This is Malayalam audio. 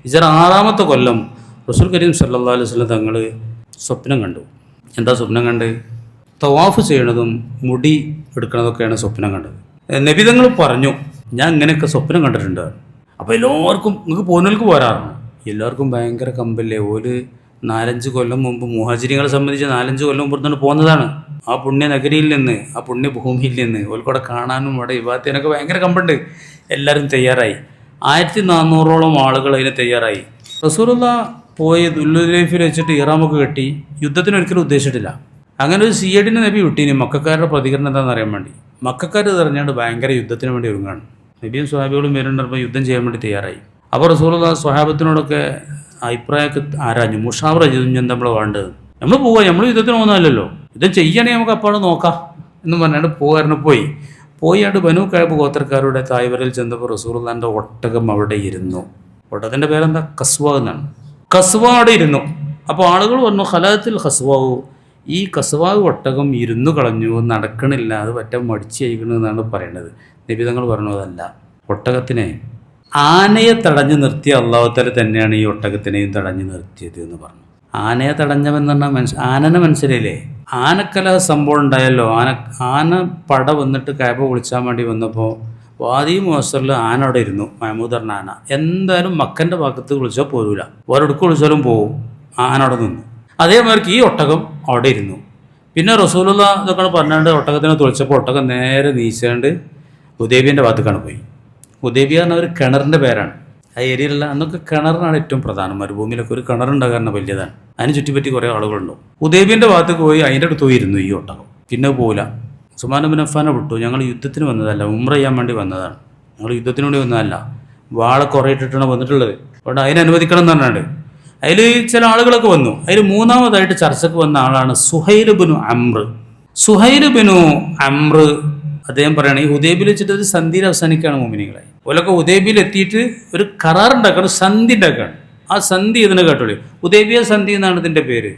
ഹിജറ 6-ാമത്തെ കൊല്ലം റസൂൽ കരീം സല്ലല്ലാഹു അലൈഹി വസല്ലം തങ്ങൾ സ്വപ്നം കണ്ടു. എന്താ സ്വപ്നം കണ്ട്? തവാഫ് ചെയ്യണതും മുടി എടുക്കണതൊക്കെയാണ് സ്വപ്നം കണ്ടത്. നബി തങ്ങൾ പറഞ്ഞു, ഞാൻ ഇങ്ങനെയൊക്കെ സ്വപ്നം കണ്ടിട്ടുണ്ട്. അപ്പോൾ എല്ലാവർക്കും, നിങ്ങൾക്ക് പോകുന്നവർക്ക് പോരാറുണ്ട്, എല്ലാവർക്കും ഭയങ്കര കമ്പല്ലേ. ഒരു 4-5 കൊല്ലം മുമ്പ് മുഹാജിരികളെ സംബന്ധിച്ച് 4-5 കൊല്ലം മുമ്പ് തന്നെ പോകുന്നതാണ്. ആ പുണ്യ നഗരിയിൽ നിന്ന്, ആ പുണ്യഭൂമിയിൽ നിന്ന് ഓൽക്കൂടെ കാണാനും അവിടെ ഇബാദത്തിനൊക്കെ ഭയങ്കര കമ്പുണ്ട്. എല്ലാവരും തയ്യാറായി. 1400ഓളം ആളുകൾ അതിന് തയ്യാറായി. റസൂലുള്ളാഹ് പോയി ദുൽഹുലൈഫിൽ വെച്ചിട്ട് ഇഹ്റാമൊക്കെ കെട്ടി യുദ്ധത്തിന് ഒരിക്കലും ഉദ്ദേശിച്ചിട്ടില്ല. അങ്ങനെ ഒരു സിയഡിനെ നബി വിട്ടീനി മക്കക്കാരുടെ പ്രതികരണം എന്താണെന്ന് അറിയാൻ വേണ്ടി. മക്കക്കാർ തെരഞ്ഞാണ്ട് ഭയങ്കര യുദ്ധത്തിന് വേണ്ടി ഒരുങ്ങാണ്. നബിയും സ്വഹാബികളും വരുന്നുണ്ടപ്പോൾ യുദ്ധം ചെയ്യാൻ വേണ്ടി തയ്യാറായി. അപ്പോൾ റസൂലുള്ളാഹി സ്വഹാബത്തിനോടൊക്കെ അഭിപ്രായമൊക്കെ ആരാഞ്ഞു, മുഷാവറ ചെയ്തു, എന്താ നമ്മൾ വേണ്ടത്, നമ്മൾ പോവുക, നമ്മൾ യുദ്ധത്തിന് പോകുന്നതല്ലല്ലോ, യുദ്ധം ചെയ്യണമെങ്കിൽ നമുക്ക് അപ്പാണ് നോക്കാം എന്ന് പറഞ്ഞാണ്ട് പോയാണ്ട് ബനു കഅബ് ഗോത്രക്കാരുടെ തായ്വരയിൽ ചെന്നപ്പോൾ റസൂലുള്ളാഹിൻ്റെ ഒട്ടകം അവിടെ ഇരുന്നു. ഒട്ടകത്തിൻ്റെ പേരെന്താ? കസ്വ എന്നാണ്. കസ്വ അവിടെ ഇരുന്നു. അപ്പോൾ ആളുകൾ പറഞ്ഞു, ഖലഅത്തിൽ ഖസ്വാവു, ഈ കസ്വാവ് ഒട്ടകം ഇരുന്നു കളഞ്ഞു, നടക്കണില്ല, അത് പറ്റാൻ മടിച്ചയക്കണം എന്നാണ് പറയുന്നത്. നബി തങ്ങൾ പറഞ്ഞു, അതല്ല, ഒട്ടകത്തിനെ ആനയെ തടഞ്ഞു നിർത്തിയ അല്ലാഹു തആല തന്നെയാണ് ഈ ഒട്ടകത്തിനെയും തടഞ്ഞു നിർത്തിയത് എന്ന് പറഞ്ഞു. ആനയെ തടഞ്ഞവെന്ന് പറഞ്ഞാൽ ആനനെ മനസ്സിലായില്ലേ? ആനക്കല സംഭവം ഉണ്ടായല്ലോ. ആന പട വന്നിട്ട് കഅബ വിളിച്ചാൻ വേണ്ടി വന്നപ്പോൾ വാദി മുഅസ്സറിൽ ആന അവിടെ ഇരുന്നു. മഹമൂദ് പറഞ്ഞ ആന എന്തായാലും മക്കൻ്റെ ഭാഗത്ത് വിളിച്ചാൽ പോരൂല, വേറെടുക്ക് വിളിച്ചാലും പോവും. ആന അവിടെ നിന്നു. അതേമാതിരി ഈ ഒട്ടകം അവിടെ ഇരുന്നു. പിന്നെ റസൂലുള്ളാഹി ഇതൊക്കെ പറഞ്ഞാണ്ട് ഒട്ടകത്തിനെ തുളിച്ചപ്പോൾ ഒട്ടകം നേരെ നീച്ചാണ്ട് ഹുദൈബിയൻ്റെ ഭാഗത്തേക്കാണ് പോയി. ഹുദൈബിയ എന്ന ഒരു കിണറിൻ്റെ പേരാണ്. ആ ഏരിയയിലുള്ള അന്നൊക്കെ കിണറിനാണ് ഏറ്റവും പ്രധാനം. മരുഭൂമിയിലൊക്കെ ഒരു കിണറുണ്ടാകാൻ വലിയതാണ്. അതിന് ചുറ്റിപ്പറ്റി കുറേ ആളുകളുണ്ടാവും. ഹുദൈബിയൻ്റെ ഭാഗത്തേക്ക് പോയി അതിൻ്റെ അടുത്ത് പോയിരുന്നു ഈ ഒട്ടകം. പിന്നെ പോകില്ല. ഉസ്മാൻ ഇബ്നു അഫ്ഫാനെ വിട്ടു, ഞങ്ങൾ യുദ്ധത്തിന് വന്നതല്ല, ഉംറ ചെയ്യാൻ വേണ്ടി വന്നതാണ്, ഞങ്ങൾ യുദ്ധത്തിന് വേണ്ടി വന്നതല്ല, വാളെ കുറേ ഇട്ടിട്ടാണ് വന്നിട്ടുള്ളത്, അവിടെ അതിനെ അനുവദിക്കണം എന്ന് പറഞ്ഞാണ്ട് അതിൽ ചില ആളുകളൊക്കെ വന്നു. അതിൽ 3-ാമതായിട്ട് ചർച്ചയ്ക്ക് വന്ന ആളാണ് സുഹൈൽ ബിനു അംർ. അദ്ദേഹം പറയണ ഈ ഹുദൈബിയിൽ വെച്ചിട്ട് ഒരു സന്ധിയിൽ അവസാനിക്കുകയാണ് മുഅ്മിനീങ്ങളെ. ഓലൊക്കെ ഹുദൈബിയിൽ എത്തിയിട്ട് ഒരു കരാറുണ്ടാക്കുകയാണ്, സന്ധി ഉണ്ടാക്കുകയാണ്. ആ സന്ധി ഇതിനെ കേട്ടോളൂ, ഹുദൈബിയ സന്ധി എന്നാണ് ഇതിൻ്റെ പേര്.